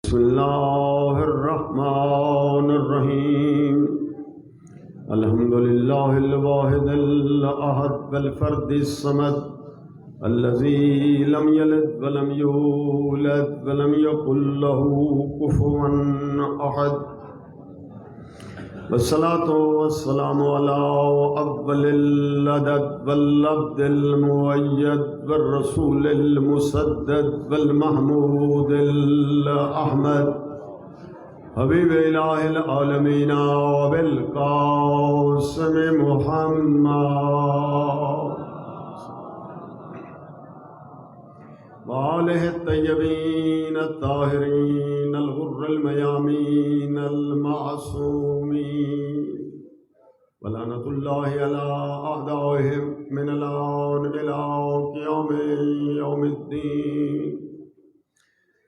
بسم اللہ الرحمن الرحیم الحمد للہ الواحد الاحد والفرد الصمد الذي لم يلد ولم يولد ولم يكن له كفوا احد والصلاة والسلام على أفضل العدد والعبد المؤيد والرسول المسدد والمحمود الأحمد حبيب إله العالمين وبالقاسم محمد وآله الطيبين الطاهرين الغر الميامين المعصومين ولعنة الله على أعدائهم من الآن إلى قيام يوم الدين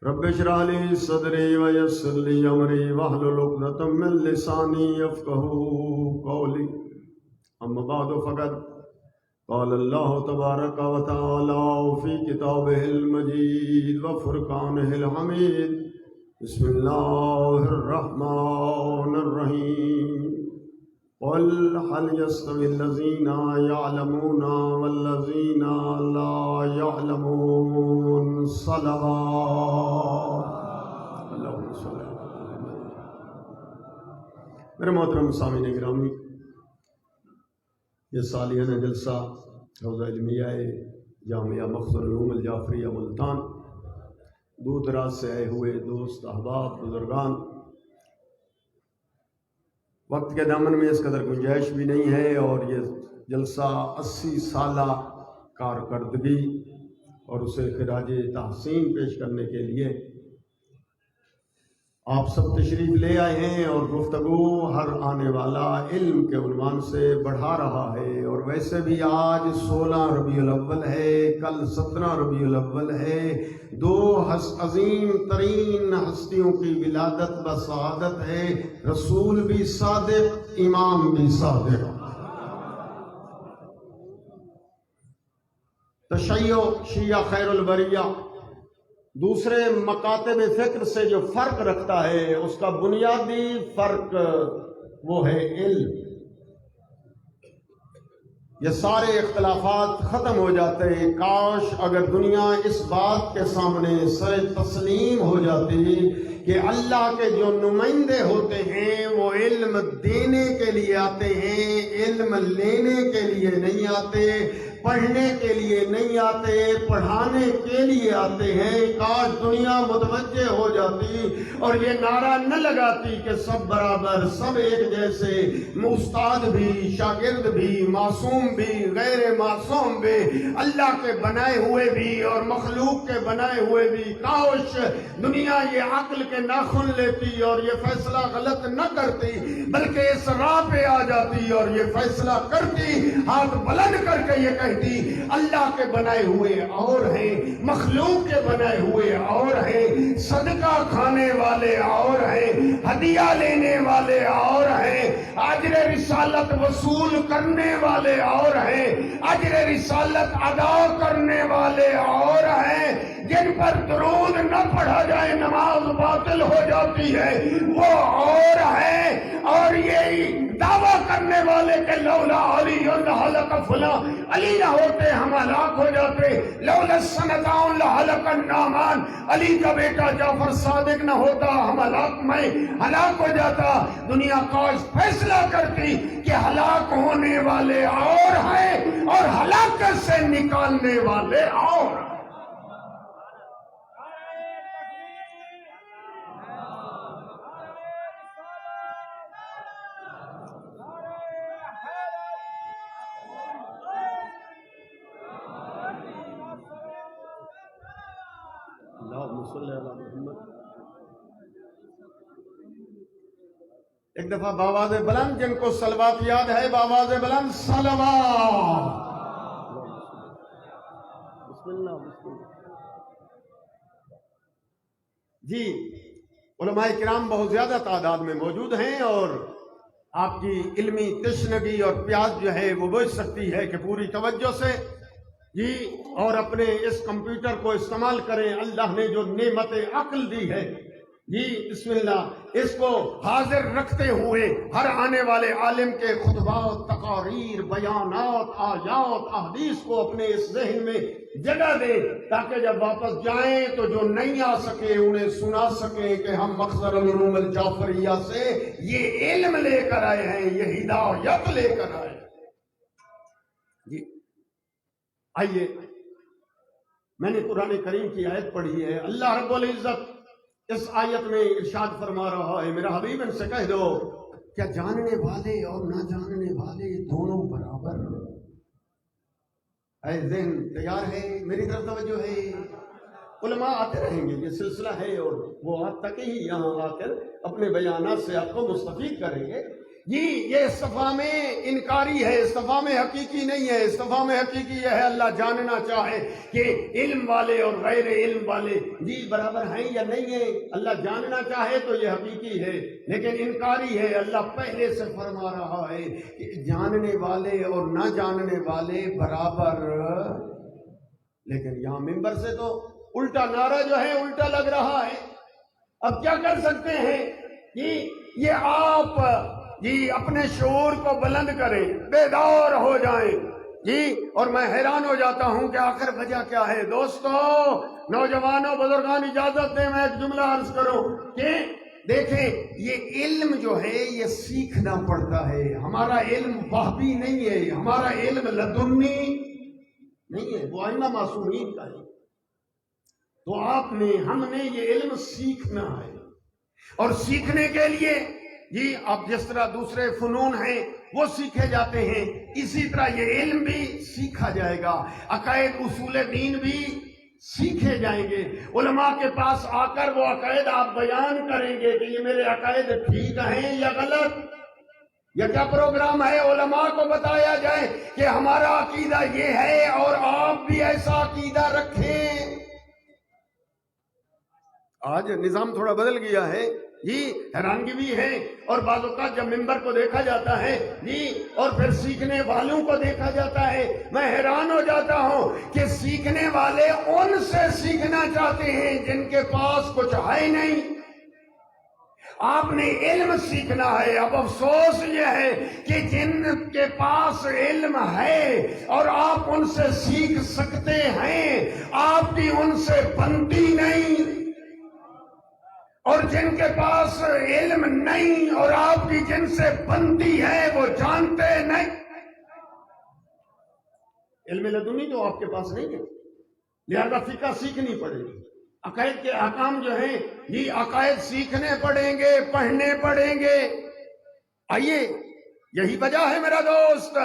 رب اشرح لي صدري ويسر لي أمري واحلل عقدة من لساني يفقهوا قولي أما بعد فقد قال الله تبارك وتعالى في كتابه المجيد وفرقانه الحميد بسم الله الرحمن الرحيم قل هل يستوي الذين يعلمون والذين لا يعلمون صلوات اللهم صل على محمد. میرے محترم سامعین گرامی، یہ سالانہ جلسہ حوزہ علمیہ جامعہ مخزن العلوم الجعفریہ ملتان، دور دراز سے آئے ہوئے دوست، احباب، بزرگان، وقت کے دامن میں اس قدر گنجائش بھی نہیں ہے، اور یہ جلسہ 80 سالہ کارکردگی اور اسے خراج تحسین پیش کرنے کے لیے آپ سب تشریف لے آئے ہیں، اور گفتگو ہر آنے والا علم کے عنوان سے بڑھا رہا ہے. اور ویسے بھی آج 16 ربیع الاول ہے، کل 17 ربیع الاول ہے، دو عظیم ترین ہستیوں کی ولادت و سعادت ہے، رسول بھی صادق، امام بھی صادق. تشیع شیعہ خیر البریہ دوسرے مکاتب فکر سے جو فرق رکھتا ہے، اس کا بنیادی فرق وہ ہے علم. یہ سارے اختلافات ختم ہو جاتے ہیں. کاش اگر دنیا اس بات کے سامنے سر تسلیم ہو جاتی کہ اللہ کے جو نمائندے ہوتے ہیں وہ علم دینے کے لیے آتے ہیں، علم لینے کے لیے نہیں آتے، پڑھنے کے لیے نہیں آتے، پڑھانے کے لیے آتے ہیں. کاش دنیا متوجہ ہو جاتی اور یہ نعرہ نہ لگاتی کہ سب برابر، سب ایک جیسے، استاد بھی، شاگرد بھی، معصوم بھی، غیر معصوم بھی، اللہ کے بنائے ہوئے بھی اور مخلوق کے بنائے ہوئے بھی. کاش دنیا یہ عقل کے ناخن لیتی اور یہ فیصلہ غلط نہ کرتی، بلکہ اس راہ پہ آ جاتی اور یہ فیصلہ کرتی، ہاتھ بلند کر کے یہ کہتی اللہ کے بنائے ہوئے اور ہیں، مخلوق کے بنائے ہوئے اور ہیں، صدقہ کھانے والے اور ہیں، ہدیہ لینے والے اور ہیں، اجر رسالت وصول کرنے والے اور ہیں، اجر رسالت ادا کرنے والے اور ہیں. جن پر درود نہ پڑھا جائے نماز باطل ہو جاتی ہے وہ اور ہیں. اور یہی دعویٰ کرنے والے کہ لولا علی لہلک فلاں، علی نہ ہوتے ہم ہلاک ہو جاتے، لولا السنتان لہلک النعمان، علی کا بیٹا جعفر صادق نہ ہوتا ہم میں ہلاک ہو جاتا. دنیا کاش فیصلہ کرتی کہ ہلاک ہونے والے اور ہیں اور ہلاکت سے نکالنے والے اور. ایک دفعہ بآواز بلند، جن کو صلوات یاد ہے بآواز بلند صلوات. بسم اللہ بسم اللہ. جی علماء کرام بہت زیادہ تعداد میں موجود ہیں، اور آپ کی علمی تشنگی اور پیاس جو ہے وہ بجھ سکتی ہے کہ پوری توجہ سے جی اور اپنے اس کمپیوٹر کو استعمال کریں. اللہ نے جو نعمت عقل دی ہے جی بسم اللہ، اس کو حاضر رکھتے ہوئے ہر آنے والے عالم کے خطبات، تقاریر، بیانات، آیات، احادیث کو اپنے اس ذہن میں جگہ دے، تاکہ جب واپس جائیں تو جو نہیں آ سکے انہیں سنا سکیں کہ ہم مخزن العلوم الجعفریہ سے یہ علم لے کر آئے ہیں، یہ ہدایت لے کر آئے ہیں۔ جی آئیے، میں نے قرآن کریم کی آیت پڑھی ہے، اللہ رب العزت اس آیت میں ارشاد فرما رہا ہے، میرا حبیب ان سے کہہ دو کیا جاننے والے اور نہ جاننے والے دونوں برابر؟ اے ذہن تیار ہے؟ میری طرف توجہ ہے؟ علماء آتے رہیں گے، یہ سلسلہ ہے، اور وہ آپ تک ہی یہاں آ کر اپنے بیانات سے آپ کو مستفید کریں گے۔ جی یہ استفہام میں انکاری ہے، استفہام میں حقیقی نہیں ہے۔ استفہام میں حقیقی یہ ہے اللہ جاننا چاہے کہ علم والے اور غیر علم والے جی برابر ہیں یا نہیں ہیں۔ اللہ جاننا چاہے تو یہ حقیقی ہے، لیکن انکاری ہے۔ اللہ پہلے سے فرما رہا ہے کہ جاننے والے اور نہ جاننے والے برابر، لیکن یہاں ممبر سے تو الٹا نعرہ جو ہے الٹا لگ رہا ہے۔ اب کیا کر سکتے ہیں؟ جی یہ آپ جی اپنے شعور کو بلند کریں، بیدار ہو جائیں جی۔ اور میں حیران ہو جاتا ہوں کہ آخر وجہ کیا ہے؟ دوستو، نوجوانوں، بزرگان، اجازت دیں میں ایک جملہ عرض کروں کہ دیکھیں یہ علم جو ہے یہ سیکھنا پڑتا ہے۔ ہمارا علم وہبی نہیں ہے، ہمارا علم لدنی نہیں ہے، وہ ائمہ معصومین کا ہے۔ تو آپ نے، ہم نے یہ علم سیکھنا ہے، اور سیکھنے کے لیے جی اب جس طرح دوسرے فنون ہیں وہ سیکھے جاتے ہیں، اسی طرح یہ علم بھی سیکھا جائے گا۔ عقائد، اصول دین بھی سیکھے جائیں گے۔ علماء کے پاس آ کر وہ عقائد آپ بیان کریں گے کہ یہ میرے عقائد ٹھیک ہیں یا غلط، یا کیا پروگرام ہے؟ علماء کو بتایا جائے کہ ہمارا عقیدہ یہ ہے اور آپ بھی ایسا عقیدہ رکھیں۔ آج نظام تھوڑا بدل گیا ہے جی، حیرانگی بھی ہے، اور بعض اوقات جب ممبر کو دیکھا جاتا ہے جی اور پھر سیکھنے والوں کو دیکھا جاتا ہے، میں حیران ہو جاتا ہوں کہ سیکھنے والے ان سے سیکھنا چاہتے ہیں جن کے پاس کچھ ہے نہیں۔ آپ نے علم سیکھنا ہے۔ اب افسوس یہ ہے کہ جن کے پاس علم ہے اور آپ ان سے سیکھ سکتے ہیں، آپ کی ان سے بنتی نہیں، اور جن کے پاس علم نہیں اور آپ کی جن سے بنتی ہے وہ جانتے نہیں۔ علم لدنی تو آپ کے پاس نہیں ہے، لہذا فقہ سیکھنی پڑے گی۔ عقائد کے احکام جو ہیں یہ عقائد سیکھنے پڑیں گے، پڑھنے پڑیں گے۔ آئیے، یہی وجہ ہے میرا دوست،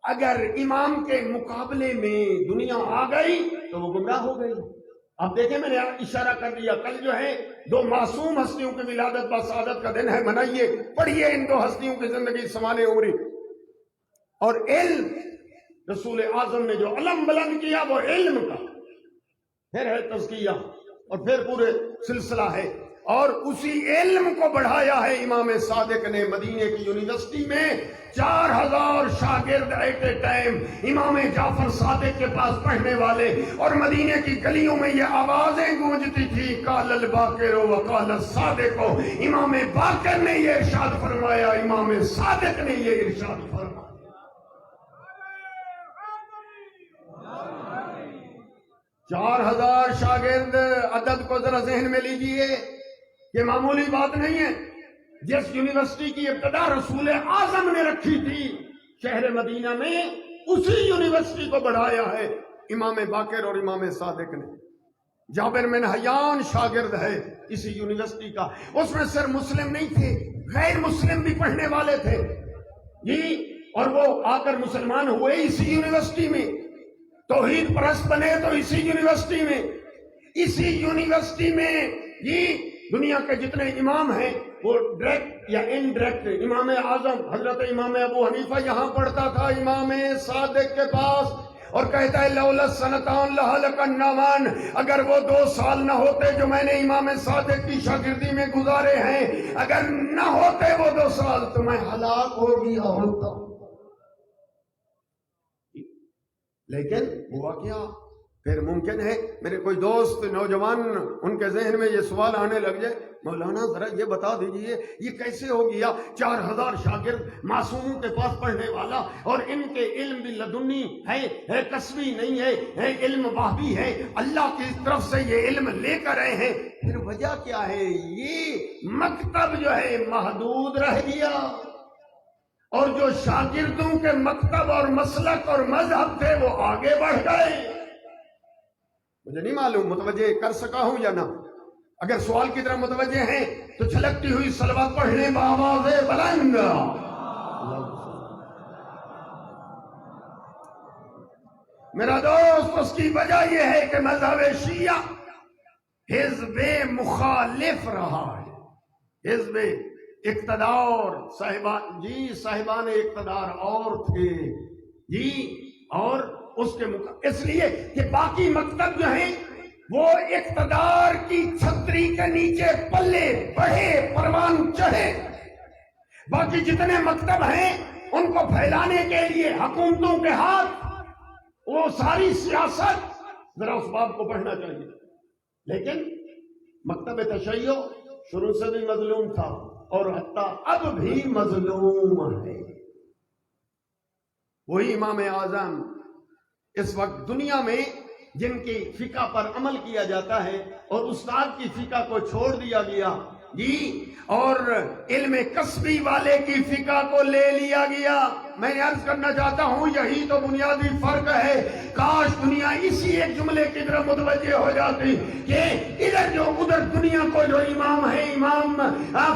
اگر امام کے مقابلے میں دنیا آ گئی تو وہ گمراہ ہو گئی۔ اب دیکھیں، میں نے اشارہ کر دیا، کل جو ہے دو معصوم ہستیوں کی ولادت بسعادت کا دن ہے، منائیے، پڑھیے ان دو ہستیوں کی زندگی سوانح عمری۔ اور علم، رسول اعظم نے جو علم بلند کیا وہ علم کا، پھر ہے تزکیہ، اور پھر پورے سلسلہ ہے، اور اسی علم کو بڑھایا ہے امام صادق نے۔ مدینے کی یونیورسٹی میں 4000 شاگرد ایٹ اے ٹائم امام جعفر صادق کے پاس پڑھنے والے، اور مدینے کی گلیوں میں یہ آوازیں گونجتی تھی، قال الباقر وقال الصادق۔ امام باقر نے یہ ارشاد فرمایا، امام صادق نے یہ ارشاد فرمایا۔ 4000 شاگرد، عدد کو ذرا ذہن میں لیجئے کہ معمولی بات نہیں ہے۔ جس یونیورسٹی کی ابتدا رسول اعظم نے رکھی تھی شہر مدینہ میں، اسی یونیورسٹی کو بڑھایا ہے امام باقر اور امام صادق نے۔ جابر بن حیان شاگرد ہے اسی یونیورسٹی کا، اس میں صرف مسلم نہیں تھے، غیر مسلم بھی پڑھنے والے تھے جی، اور وہ آ کر مسلمان ہوئے اسی یونیورسٹی میں، توحید پرست بنے تو اسی یونیورسٹی میں۔ اسی یونیورسٹی میں جی دنیا کے جتنے امام ہیں وہ ڈائریکٹ یا انڈائریکٹ، امام اعظم حضرت امام ابو حنیفہ یہاں پڑھتا تھا امام صادق کے پاس، اور کہتا ہے لولا سنتان لہلک النعمان، اگر وہ 2 سال نہ ہوتے جو میں نے امام صادق کی شاگردی میں گزارے ہیں، اگر نہ ہوتے وہ 2 سال تو میں ہلاک ہو گیا ہوتا۔ لیکن ہوا کیا؟ پھر ممکن ہے میرے کوئی دوست نوجوان ان کے ذہن میں یہ سوال آنے لگ جائے مولانا ذرا یہ بتا دیجئے یہ کیسے ہو گیا 4000 شاگرد معصوموں کے پاس پڑھنے والا اور ان کے علم بھی لدنی ہے کسبی نہیں ہے علم واہبی ہے، اللہ کی طرف سے یہ علم لے کر رہے ہیں، پھر وجہ کیا ہے؟ یہ مکتب جو ہے محدود رہ گیا اور جو شاگردوں کے مکتب اور مسلک اور مذہب تھے وہ آگے بڑھ گئے۔ مجھے نہیں معلوم متوجہ کر سکا ہوں یا نہ۔ اگر سوال کی طرف متوجہ ہیں تو چھلکتی ہوئی صلوات پڑھنے بآواز بلند۔ میرا دوست اس کی وجہ یہ ہے کہ مذہب شیعہ حزب مخالف رہا ہے، حزب اقتدار صاحبان اقتدار اور تھے اور اس کے اس لیے کہ باقی مکتب جو ہیں وہ اقتدار کی چھتری کے نیچے پلے بڑھے پروان چڑھے، باقی جتنے مکتب ہیں ان کو پھیلانے کے لیے حکومتوں کے ہاتھ وہ ساری سیاست، ذرا اس بات کو پڑھنا چاہیے۔ لیکن مکتب تشیع شروع سے بھی مظلوم تھا اور حتیٰ اب بھی مظلوم ہے۔ وہی امام اعظم اس وقت دنیا میں جن کی فقہ پر عمل کیا جاتا ہے اور استاد کی فقہ کو چھوڑ دیا گیا اور علم کسبی والے کی فقہ کو لے لیا گیا۔ میں عرض کرنا چاہتا ہوں یہی تو بنیادی فرق ہے۔ کاش دنیا اسی ایک جملے کی طرف متوجہ ہو جاتی کہ ادھر جو ادھر دنیا کو جو امام ہے، امام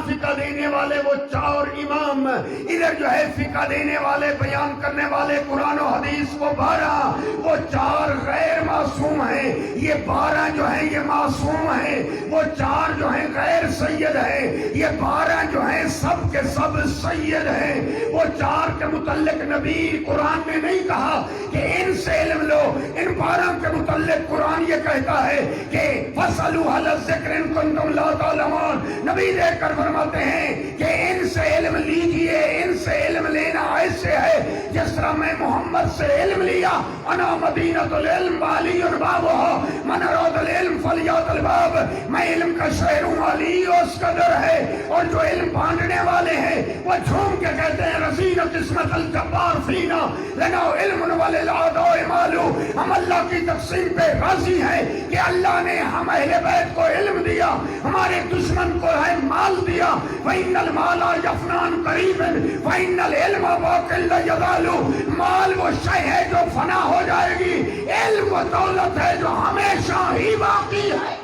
فقہ دینے والے وہ 4 امام، ادھر جو ہے فقہ دینے والے بیان کرنے والے قرآن و حدیث وہ 12، وہ 4 غیر معصوم ہیں، یہ 12 جو ہیں یہ معصوم ہیں، وہ 4 جو ہیں غیر سید ہیں، یہ 12 جو ہیں سب کے سب سید ہیں۔ وہ 4 کے متعلق نبی قرآن نے نہیں کہا کہ ان سے علم لو، ان 12 کے متعلق قرآن یہ کہتا ہے کہ فَاسْأَلُوا أَهْلَ الذِّكْرِ إِن كُنتُمْ لَا تَعْلَمُونَ۔ نبی دیکھ کر فرماتے ہیں کہ ان سے علم لیجئے، ان سے علم لینا ایسے ہے جس طرح میں محمد سے علم لیا، انا مدینۃ العلم وعلی بابها من اراد العلم فلیأت الباب، میں علم کا شہر ہوں، علی اس کا در ہے۔ اور جو علم بانٹنے والے ہیں وہ جھوم کے کہتے ہیں رضینت اسمت الجبار فینا لنا علم وللعداء مالو، ہم اللہ کی تقسیم پہ راضی ہیں کہ اللہ نے ہم اہل بیت کو علم دیا، ہمارے دشمن کو ہے مال دیا۔ فإن المال یفنان قریبا فإن العلم باق لا یزال، مال وہ شے ہے جو فنا ہو جائے گی، علم و دولت ہے جو ہمیشہ ہی باقی ہے۔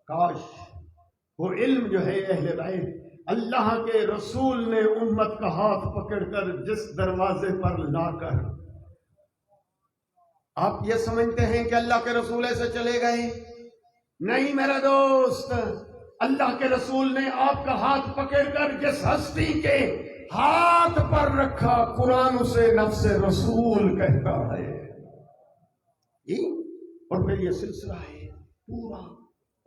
کاش وہ علم جو ہے اہل بیت اللہ کے رسول نے امت کا ہاتھ پکڑ کر جس دروازے پر لا کر، آپ یہ سمجھتے ہیں کہ اللہ کے رسول ایسے چلے گئے؟ نہیں میرا دوست، اللہ کے رسول نے آپ کا ہاتھ پکڑ کر جس ہستی کے ہاتھ پر رکھا، قرآن اسے نفس رسول کہتا ہے۔ اور پھر یہ سلسلہ ہے پورا۔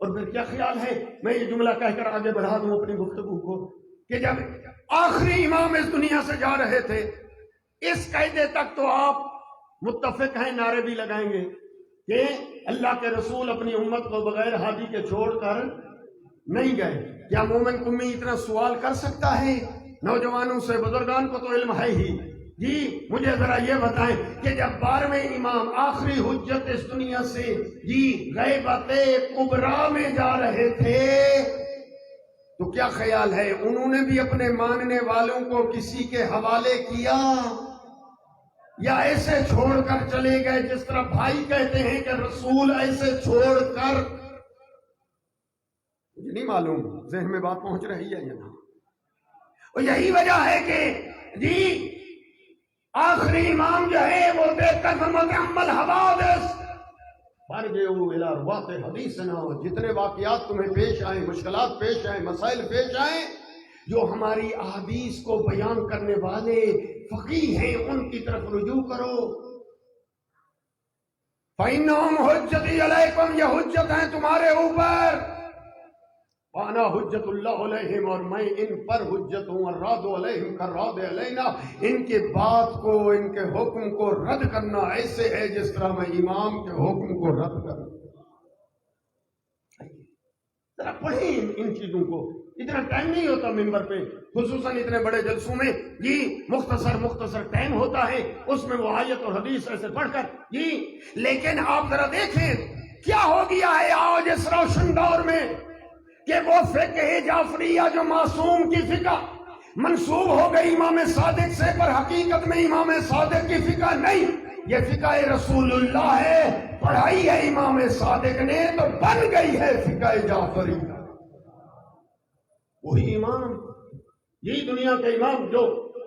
اور پھر کیا خیال ہے، میں یہ جملہ کہہ کر آگے بڑھا دوں اپنی گفتگو کو، کہ جب آخری امام اس دنیا سے جا رہے تھے، اس قاعدے تک تو آپ متفق ہیں، نعرے بھی لگائیں گے کہ اللہ کے رسول اپنی امت کو بغیر ہادی کے چھوڑ کر نہیں گئے۔ کیا مومن قمی اتنا سوال کر سکتا ہے؟ نوجوانوں سے بزرگان کو تو علم ہے ہی۔ مجھے ذرا یہ بتائیں کہ جب 12ویں امام آخری حجت اس دنیا سے غیبت کبریٰ میں جا رہے تھے تو کیا خیال ہے انہوں نے بھی اپنے ماننے والوں کو کسی کے حوالے کیا یا ایسے چھوڑ کر چلے گئے جس طرح بھائی کہتے ہیں کہ رسول ایسے چھوڑ کر؟ مجھے نہیں معلوم ذہن میں بات پہنچ رہی ہے یا نہ۔ اور یہی وجہ ہے کہ آخری امام جو ہے وہ دیکھ کر فرماتے ہیں عمل حوادث فرجعوا الی رواۃ حدیثنا، جتنے واقعات تمہیں پیش آئیں، مشکلات پیش آئیں، مسائل پیش آئیں، جو ہماری احادیث کو بیان کرنے والے فقیہ ہیں ان کی طرف رجوع کرو۔ فإنہم حجتی علیکم، یہ حجت ہیں تمہارے اوپر۔ وانا حجت اللہ علیہم، اور میں ان پر حجت ہوں، الراد علیہم کالراد علینا، ان کے بات کو، ان کے حکم کو رد کرنا ایسے ہے جس طرح میں امام کے حکم کو رد کروں۔ ذرا پڑھیں ان چیزوں کو، اتنا ٹائم نہیں ہوتا ممبر پہ، خصوصاً اتنے بڑے جلسوں میں جی مختصر ٹائم ہوتا ہے، اس میں وہ آیت اور حدیث ایسے پڑھ کر جی۔ لیکن آپ ذرا دیکھیں کیا ہو گیا ہے آج اس روشن دور میں کہ وہ فقہ جعفریہ جو معصوم کی فقہ منسوب ہو گئی امام صادق سے، پر حقیقت میں امام صادق کی فقہ نہیں، یہ فقہ رسول اللہ ہے، پڑھائی ہے امام صادق نے تو بن گئی ہے فقہ جعفری۔ وہی امام، یہی دنیا کے امام جو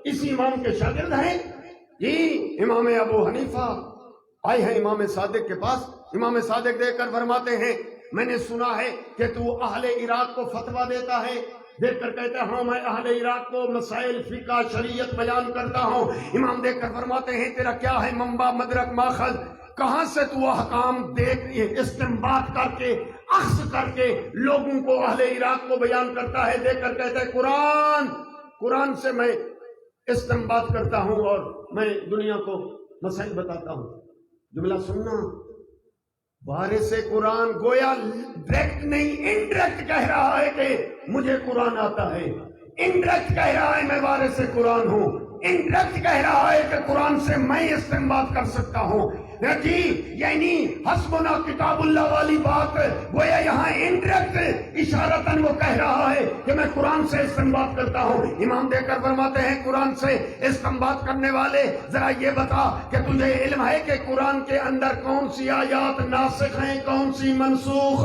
اسی امام کے شاگرد ہیں، یہی امام ابو حنیفہ آئے ہیں امام صادق کے پاس۔ امام صادق دیکھ کر فرماتے ہیں میں نے سنا ہے کہ تو اہل عراق کو فتویٰ دیتا ہے۔ دیکھ کر کہتا ہے ہاں میں اہل عراق کو مسائل فقہ شریعت بیان کرتا ہوں۔ امام دیکھ کر فرماتے ہیں تیرا کیا ہے منبع مدرک ماخذ، کہاں سے تو احکام دیکھ استنباط کر کے اخذ کر کے لوگوں کو اہل عراق کو بیان کرتا ہے؟ دیکھ کر کہتا ہے قرآن سے میں استنباط کرتا ہوں اور میں دنیا کو مسائل بتاتا ہوں۔ جملہ سننا، وارث قرآن گویا ڈائریکٹ نہیں انڈائریکٹ کہہ رہا ہے کہ مجھے قرآن آتا ہے، انڈائریکٹ کہہ رہا ہے میں وارث قرآن ہوں، انڈائریکٹ کہہ رہا ہے کہ قرآن سے میں استنباط کر سکتا ہوں جی، یعنی حسبنا کتاب اللہ والی بات گویا یہاں انڈائریکٹ اشارتاً وہ کہہ رہا ہے کہ میں قرآن سے استنباط کرتا ہوں۔ امام دے کر فرماتے ہیں قرآن سے استنباط کرنے والے ذرا یہ بتا کہ تجھے علم ہے کہ قرآن کے اندر کون سی آیات ناسخ ہیں، کون سی منسوخ،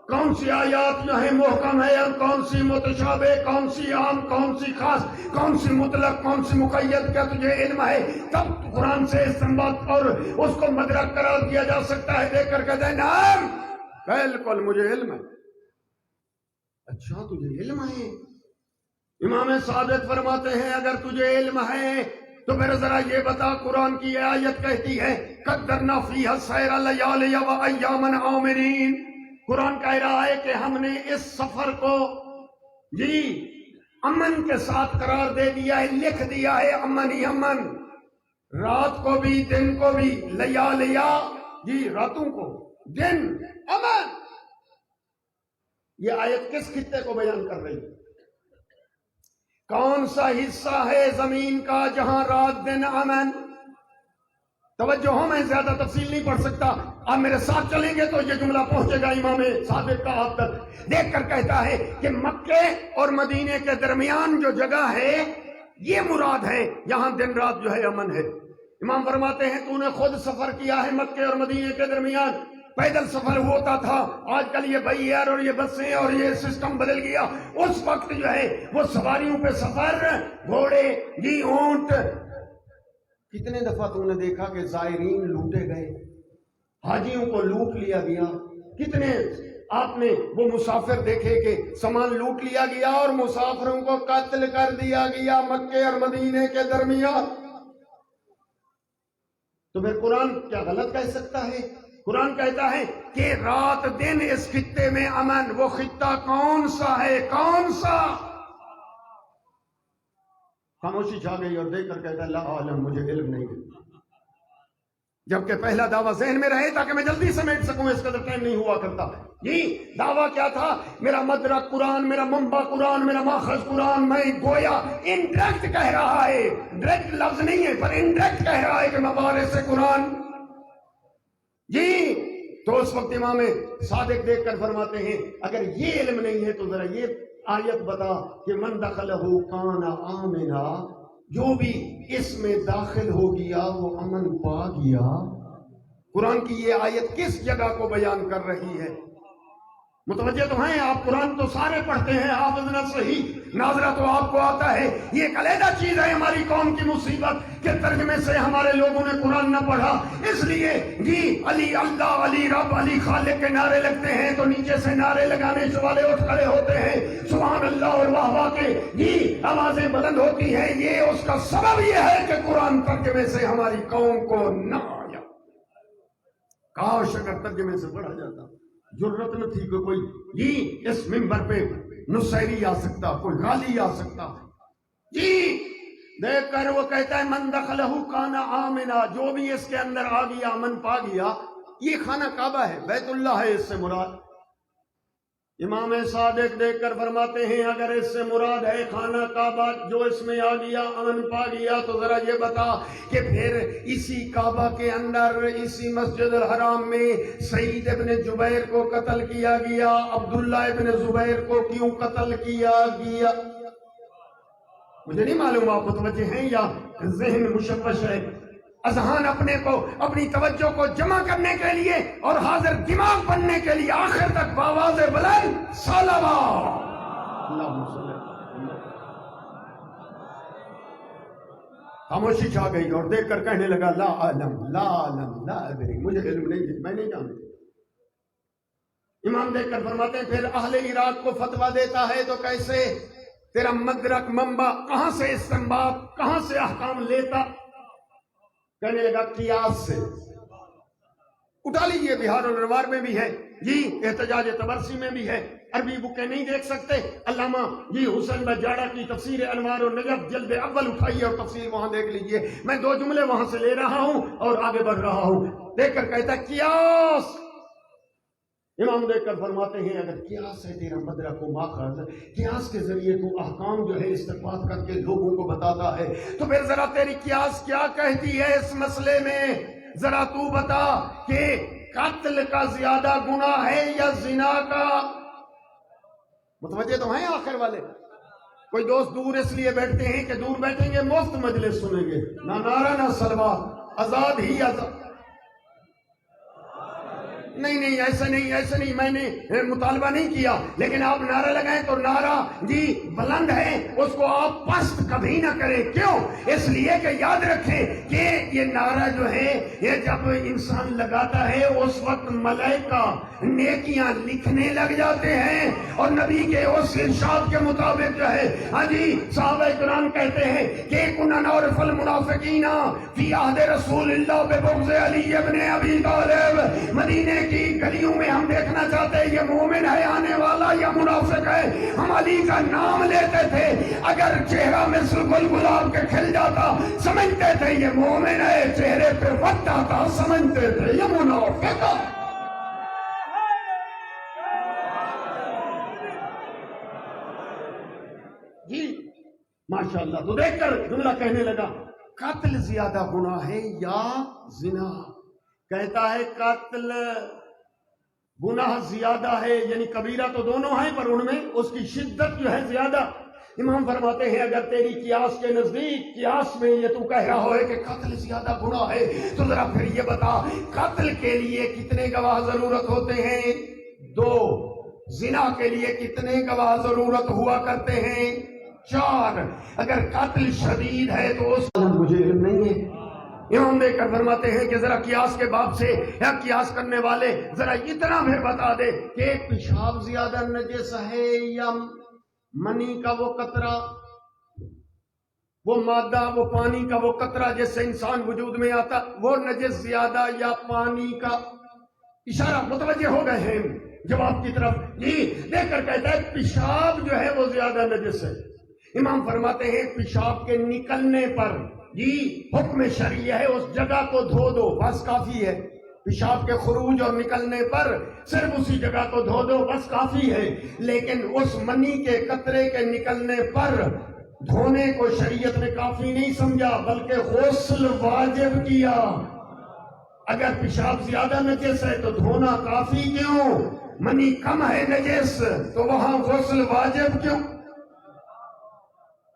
کون سی آیات جو ہے محکم ہے اور کون سی متشابہ، کون سی عام، کون سی خاص، کون سی مطلق، کون سی مقید؟ کیا تجھے علم ہے؟ تب قرآن سے استنباط اور اس کو مدرک قرار دیا جا سکتا ہے۔ دیکھ کر کہتے ہیں نعم بالکل مجھے علم ہے۔ اچھا تجھے علم ہے؟ امام صادق فرماتے ہیں اگر تجھے علم ہے تو پھر ذرا یہ بتا، قرآن کی یہ آیت کہتی ہے قدرنا فیہا السیر لیالی و ایاما عامرین، قرآن کہہ رہا ہے کہ ہم نے اس سفر کو جی امن کے ساتھ قرار دے دیا ہے، لکھ دیا ہے امن ہی امن، رات کو بھی دن کو بھی، لیالیا جی راتوں کو، دن امن۔ یہ آیت کس خطے کو بیان کر رہی ہے؟ کون سا حصہ ہے زمین کا جہاں رات دن امن؟ توجہ ہو، میں زیادہ تفصیل نہیں پڑھ سکتا، آپ میرے ساتھ چلیں گے تو یہ جملہ پہنچے گا امام صادق کا آپ تک۔ دیکھ کر کہتا ہے کہ مکے اور مدینے کے درمیان جو جگہ ہے یہ مراد ہے، یہاں دن رات جو ہے امن ہے۔ امام فرماتے ہیں تو نے خود سفر کیا ہے مکے اور مدینے کے درمیان، پیدل سفر ہوتا تھا، آج کل یہ بائی ایئر اور یہ بسیں اور یہ سسٹم بدل گیا، اس وقت جو ہے وہ سواریوں پہ سفر، گھوڑے جی اونٹ۔ کتنے دفعہ تم نے دیکھا کہ زائرین لوٹے گئے، حاجیوں کو لوٹ لیا گیا، کتنے آپ نے وہ مسافر دیکھے کہ سامان لوٹ لیا گیا اور مسافروں کو قتل کر دیا گیا مکے اور مدینے کے درمیان۔ تو پھر قرآن کیا غلط کہہ سکتا ہے؟ قرآن کہتا ہے کہ رات دن اس خطے میں امن، وہ خطہ کون سا ہے؟ کون سا؟ خاموشی چھا گئی اور دیکھ کر کہتا ہے لا عالم، مجھے علم نہیں ہے۔ جبکہ پہلا دعویٰ ذہن میں رہے تاکہ میں جلدی سمیٹ سکوں، اس قدر ٹائم نہیں ہوا کرتا۔ یہ دعویٰ کیا تھا؟ میرا مدرک قرآن، میرا منبع قرآن، میرا ماخذ قرآن۔ میں گویا انڈائریکٹ کہہ رہا ہے، ڈائریکٹ لفظ نہیں ہے پر انڈائریکٹ کہہ رہا ہے کہ میں وارث قرآن جی۔ تو اس وقت امام صادق دیکھ کر فرماتے ہیں اگر یہ علم نہیں ہے تو ذرا یہ آیت بتا کہ من دخلہ کان آمنا، جو بھی اس میں داخل ہو گیا وہ امن پا گیا۔ قرآن کی یہ آیت کس جگہ کو بیان کر رہی ہے؟ متوجہ تو ہیں آپ؟ قرآن تو سارے پڑھتے ہیں، حافظ نہ صحیح، ناظرہ تو آپ کو آتا ہے۔ یہ ایک علیحدہ چیز ہے ہماری قوم کی مصیبت کہ ترجمے سے ہمارے لوگوں نے قرآن نہ پڑھا، اس لیے جی علی اللہ، علی رب، علی خالق کے نعرے لگتے ہیں تو نیچے سے نعرے لگانے والے اٹھ کھڑے ہوتے ہیں، سبحان اللہ اور واہ واہ کے جی آوازیں بلند ہوتی ہیں۔ یہ اس کا سبب یہ ہے کہ قرآن ترجمے سے ہماری قوم کو نہ آیا۔ کاش اگر ترجمے سے پڑھا جاتا۔ ضرورت نہ تھی کہ کوئی جی اس منبر پہ نصیری آ سکتا، کوئی غالی آ سکتا جی. دیکھ کر وہ کہتا ہے من دخلہ کان آمنا، جو بھی اس کے اندر آ گیا امن پا گیا. یہ خانہ کعبہ ہے، بیت اللہ ہے اس سے مراد. امام صادق دیکھ کر فرماتے ہیں اگر اس سے مراد ہے خانہ کعبہ، جو اس میں آ گیا امن پا گیا، تو ذرا یہ بتا کہ پھر اسی کعبہ کے اندر، اسی مسجد الحرام میں سعید ابن جبیر کو قتل کیا گیا، عبداللہ ابن زبیر کو کیوں قتل کیا گیا؟ مجھے نہیں معلوم آپ متوجہ ہیں یا ذہن مشوش ہے. اذہان اپنے کو، اپنی توجہ کو جمع کرنے کے لیے اور حاضر دماغ بننے کے لیے آخر تک بآواز بلند صلوات. اللہم صلی اللہ. خاموشی چھا گئی اور دیکھ کر کہنے لگا لا علم لا علم لا ادری، مجھے علم نہیں، میں نہیں جانتا. امام دیکھ کر فرماتے ہیں پھر اہل عراق کو فتویٰ دیتا ہے تو کیسے؟ تیرا مدرک منبع کہاں سے استنباط، کہاں سے احکام لیتا؟ کہنے لگا قیاس سے. اٹھا لیجئے، بہار الانوار میں بھی ہے جی، احتجاج تبرسی میں بھی ہے. عربی بکیں نہیں دیکھ سکتے، علامہ جی حسین بجاڑہ کی تفسیر انوار النجف جلد اول اٹھائیے اور تفسیر وہاں دیکھ لیجئے. میں 2 جملے وہاں سے لے رہا ہوں اور آگے بڑھ رہا ہوں. دیکھ کر کہتا ہے قیاس. امام دیکھ کر فرماتے ہیں اگر قیاس ہے تیرا مدرک و ماخذ، قیاس کے ذریعے تو احکام جو ہے استنباط کر کے لوگوں کو بتاتا ہے، تو پھر ذرا تیری قیاس کیا کہتی ہے اس مسئلے میں؟ ذرا تو بتا کہ قتل کا زیادہ گناہ ہے یا زنا کا؟ متوجہ تو ہیں آخر والے؟ کوئی دوست دور اس لیے بیٹھتے ہیں کہ دور بیٹھیں گے مفت مجلس سنیں گے، نہ نعرہ نہ سلوات، آزاد ہی آزاد. نہیں ایسا نہیں، میں نے مطالبہ نہیں کیا، لیکن آپ نعرہ لگائیں تو نعرہ جی بلند ہے، اس کو آپ پست کبھی نہ کریں. کیوں؟ اس لیے کہ یاد رکھیں کہ یہ نعرہ جو ہے یہ جب انسان لگاتا ہے اس وقت ملائکہ نیکیاں لکھنے لگ جاتے ہیں، اور نبی کے اس ارشاد کے مطابق جو ہے ہاں جی صحابہ کرام کہتے ہیں کہ کنا نعرف المنافقین فی عہد رسول اللہ ببغض علی ابن ابی طالب. مدینے کی گلیوں میں ہم دیکھنا چاہتے ہیں یہ مومن ہے آنے والا یا منافق ہے. ہم علی کا نام لیتے تھے، اگر چہرہ مثل گل گلاب کے کھل جاتا سمجھتے تھے یہ مومن ہے، چہرے پہ وقت آتا سمجھتے تھے یہ منافق ہے. جی ماشاءاللہ. تو دیکھ کر جملہ کہنے لگا قتل زیادہ گناہ ہے یا زنا؟ کہتا ہے قتل گناہ زیادہ ہے، یعنی کبیرہ تو دونوں ہیں پر ان میں اس کی شدت جو ہے زیادہ. امام فرماتے ہیں اگر تیری قیاس کے نزدیک، قیاس میں یہ تو کہہ رہا ہے کہ قتل زیادہ گناہ ہے، تو ذرا پھر یہ بتا قتل کے لیے کتنے گواہ ضرورت ہوتے ہیں؟ 2. زنا کے لیے کتنے گواہ ضرورت ہوا کرتے ہیں؟ 4. اگر قتل شدید ہے تو اس مجھے علم نہیں ہے. امام دیکھ کر فرماتے ہیں کہ ذرا قیاس کے باب سے یا قیاس کرنے والے ذرا اتنا بھی بتا دے کہ پیشاب زیادہ نجس ہے یا منی کا وہ قطرہ، وہ مادہ، وہ پانی کا وہ قطرہ جس سے انسان وجود میں آتا، وہ نجس زیادہ یا پانی کا؟ اشارہ متوجہ ہو گئے ہیں جواب کی طرف. یہ دیکھ کر کہتا ہے پیشاب جو ہے وہ زیادہ نجس ہے. امام فرماتے ہیں پیشاب کے نکلنے پر جی حکم شرعی ہے اس جگہ کو دھو دو، بس کافی ہے. پیشاب کے خروج اور نکلنے پر صرف اسی جگہ کو دھو دو، بس کافی ہے. لیکن اس منی کے قطرے کے نکلنے پر دھونے کو شریعت نے کافی نہیں سمجھا بلکہ غسل واجب کیا. اگر پیشاب زیادہ نجس ہے تو دھونا کافی کیوں؟ منی کم ہے نجس تو وہاں غسل واجب کیوں؟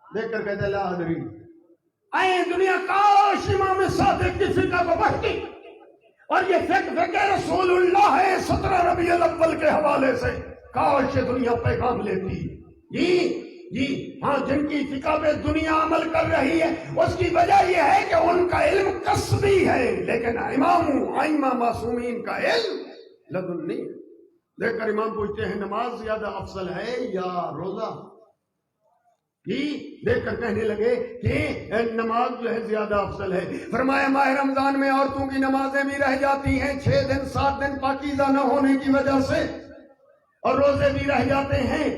دیکھ کر کہتے لا ادری. آئے دنیا کاش امام صادق کی فقہ کو پڑھتی، اور یہ فقہ رسول اللہ ہے 17 ربیع الاول کے حوالے سے. کاش یہ دنیا پیغام لیتی. جی ہاں، جن کی فقہ پہ دنیا عمل کر رہی ہے اس کی وجہ یہ ہے کہ ان کا علم قصبی ہے، لیکن ائمہ معصومین کا علم لدنی. دیکھ کر امام پوچھتے ہیں نماز زیادہ افضل ہے یا روزہ؟ دیکھ کر کہنے لگے کہ نماز جو ہے زیادہ افضل ہے. فرمایا ماہ رمضان میں عورتوں کی نمازیں بھی رہ جاتی ہیں 6 دن 7 دن پاکیزہ نہ ہونے کی وجہ سے، اور روزے بھی رہ جاتے ہیں،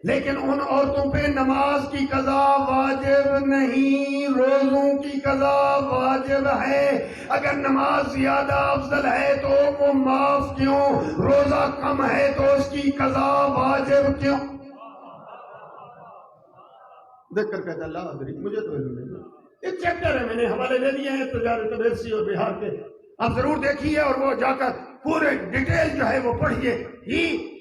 لیکن ان عورتوں پہ نماز کی قضا واجب نہیں، روزوں کی قضا واجب ہے. اگر نماز زیادہ افضل ہے تو وہ معاف کیوں؟ روزہ کم ہے تو اس کی قضا واجب کیوں؟ دیکھ کر کہتا اللہ ادری، مجھے تو علم نہیں. ایک چیپٹر ہے، میں نے حوالے لے لیے ہیں تجارت ریسی اور بہار کے، آپ ضرور دیکھیے اور وہ جا کر پورے ڈیٹیل جو ہے وہ پڑھیے.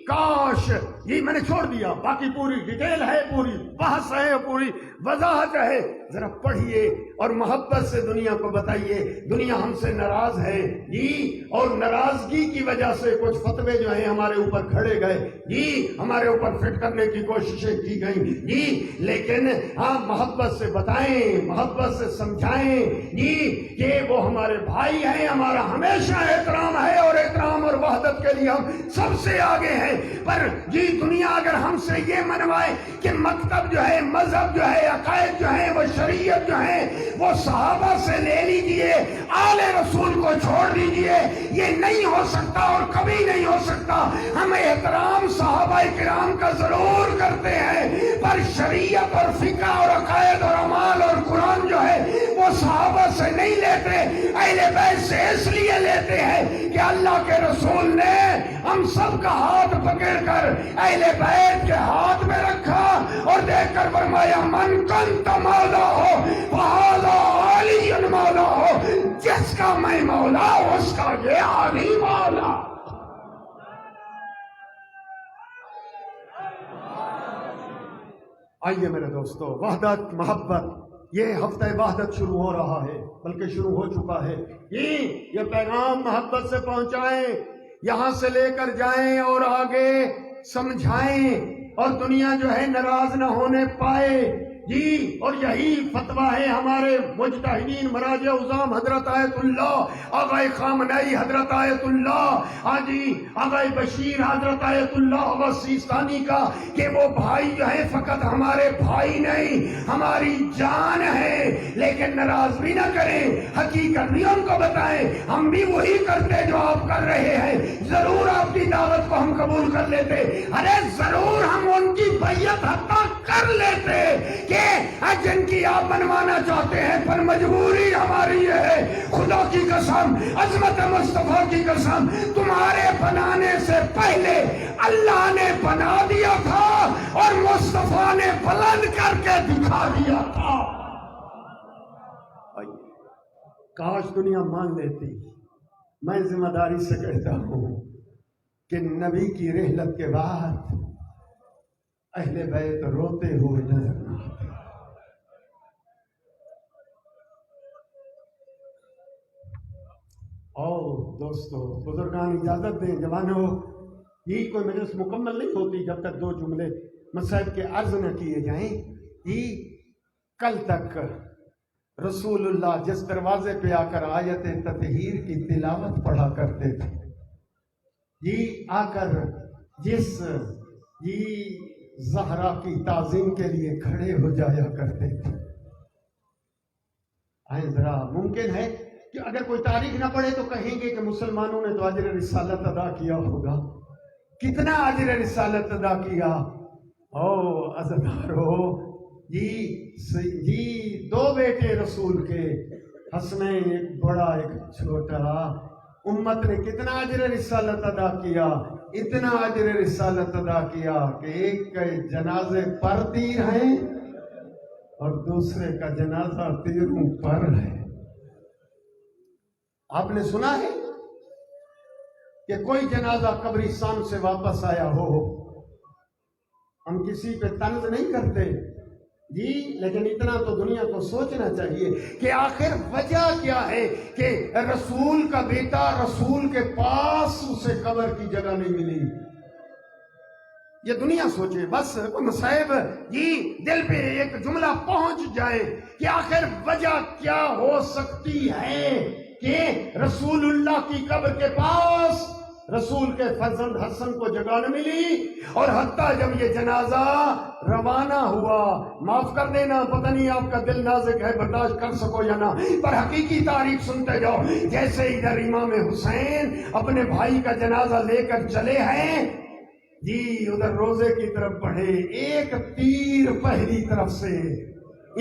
کاش یہ میں نے چھوڑ دیا، باقی پوری ڈیٹیل ہے، پوری بحث ہے، پوری وضاحت ہے. ذرا پڑھیے اور محبت سے دنیا کو بتائیے دنیا ہم سے ناراض ہے اور ناراضگی کی وجہ سے کچھ فتوے جو ہیں ہمارے اوپر کھڑے گئے ہمارے اوپر فٹ کرنے کی کوششیں کی گئیں لیکن ہاں محبت سے بتائیں، محبت سے سمجھائیں کہ وہ ہمارے بھائی ہیں، ہمارا ہمیشہ احترام ہے اور احترام اور وحدت کے لیے ہم سب سے آگے ہیں. پر دنیا اگر ہم سے یہ منوائے کہ مکتب جو ہے، مذہب جو ہے، عقائد جو ہے، وہ شریعت جو ہے وہ صحابہ سے لے لیجئے، آل رسول کو چھوڑ دیجئے، یہ نہیں ہو سکتا اور کبھی نہیں ہو سکتا. ہم احترام صحابہ کرام کا ضرور کرتے ہیں، پر شریعت اور فقہ اور عقائد اور اعمال اور قرآن جو ہے وہ صحابہ سے نہیں لیتے، اہل بیت سے اس لیے لیتے ہیں کہ اللہ کے رسول نے ہم سب کا ہاتھ پکڑ کر اہل بیت کے ہاتھ میں رکھا اور دیکھ کر فرمایا من کنت مولا ہو فہذا علی مولا ہو، جس کا میں مولا اس کا یہ علی مولا. آئیے میرے دوستو، وحدت محبت، یہ ہفتہ وحدت شروع ہو رہا ہے، بلکہ شروع ہو چکا ہے. یہ پیغام محبت سے پہنچائیں، یہاں سے لے کر جائیں اور آگے سمجھائیں، اور دنیا جو ہے ناراض نہ ہونے پائے. اور یہی فتویٰ ہے ہمارے مجتہدین مراجع عظام حضرت آیت اللہ آغا خامنئی، حضرت آیت اللہ آغا بشیر، حضرت آیت اللہ آغا سیستانی کا، کہ وہ بھائی جو ہے فقط ہمارے بھائی نہیں، ہماری جان ہے. لیکن ناراض بھی نہ کریں، حقیقت بھی ان کو بتائیں، ہم بھی وہی کرتے جو آپ کر رہے ہیں. ضرور آپ کی دعوت کو ہم قبول کر لیتے، ارے ضرور ہم ان کی بیعت حتی کر لیتے کہ جن کی آپ بنوانا چاہتے ہیں، پر مجبوری ہماری یہ ہے. خدا کی قسم، عظمت مصطفیٰ کی قسم، تمہارے بنانے سے پہلے اللہ نے بنا دیا تھا اور مصطفیٰ نے بلند کر کے دکھا دیا تھا. کاش دنیا مان لیتی. میں ذمہ داری سے کہتا ہوں کہ نبی کی رحلت کے بعد اہل بیت روتے ہوئے نظر نہ آتے. دوستو بزرگان اجازت دیں، جوانوں، یہ کوئی مجلس مکمل نہیں ہوتی جب تک 2 جملے مسائب کے عرض نہ کیے جائیں. کل تک رسول اللہ جس دروازے پہ آ کر آیت تطہیر کی تلاوت پڑھا کرتے تھے، آ کر جس زہرا کی تعظیم کے لیے کھڑے ہو جایا کرتے تھے. ذرا ممکن ہے کہ اگر کوئی تاریخ نہ پڑھے تو کہیں گے کہ مسلمانوں نے تو اجر رسالت ادا کیا ہوگا. کتنا اجر رسالت ادا کیا؟ عزیزارو، 2 بیٹے رسول کے، حسنین، ایک بڑا ایک چھوٹا. امت نے کتنا اجر رسالت ادا کیا؟ اتنا اجر رسالت ادا کیا کہ ایک کے جنازے پر تیر ہیں اور دوسرے کا جنازہ تیروں پر ہے. آپ نے سنا ہے کہ کوئی جنازہ قبرستان سے واپس آیا ہو؟ ہم کسی پہ طنز نہیں کرتے لیکن اتنا تو دنیا کو سوچنا چاہیے کہ آخر وجہ کیا ہے کہ رسول کا بیٹا، رسول کے پاس اسے قبر کی جگہ نہیں ملی. یہ دنیا سوچے، بس مصائب دل پہ ایک جملہ پہنچ جائے کہ آخر وجہ کیا ہو سکتی ہے کہ رسول اللہ کی قبر کے پاس رسول کے فرزند حسن کو جگہ نہ ملی، اور حتیٰ جب یہ جنازہ روانہ ہوا، معاف کر دینا پتہ نہیں آپ کا دل نازک ہے برداشت کر سکو یا نہ، پر حقیقی تاریخ سنتے جاؤ، جیسے ادھر امام حسین اپنے بھائی کا جنازہ لے کر چلے ہیں جی، ادھر روزے کی طرف بڑھے، ایک تیر پہلی طرف سے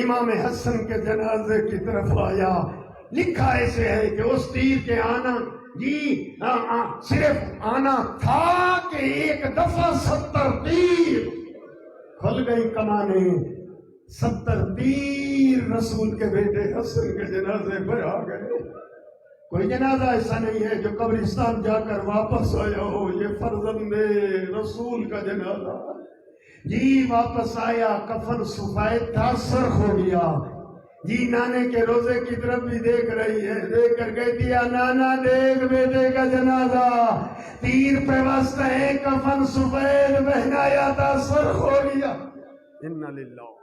امام حسن کے جنازے کی طرف آیا۔ لکھا ایسے ہے کہ اس تیر کے آنا جی صرف آنا تھا کہ ایک دفعہ 70 تیر کھل گئی کمانیں، 70 تیر رسول کے بیٹے حسن کے جنازے پر آ گئے۔ کوئی جنازہ ایسا نہیں ہے جو قبرستان جا کر واپس آیا ہو، یہ فرزند رسول کا جنازہ جی واپس آیا، کفن سفید تھا، سرخ ہو گیا جی، نانے کے روزے کی طرف بھی دیکھ رہی ہے، دیکھ کر کہتی ہے نانا دیکھ بیٹے کا جنازہ، تیر پہ وسط ہے، کفن سفید پہنایا تھا، سرخ ہو گیا۔ اِنَّ لِلَّهِ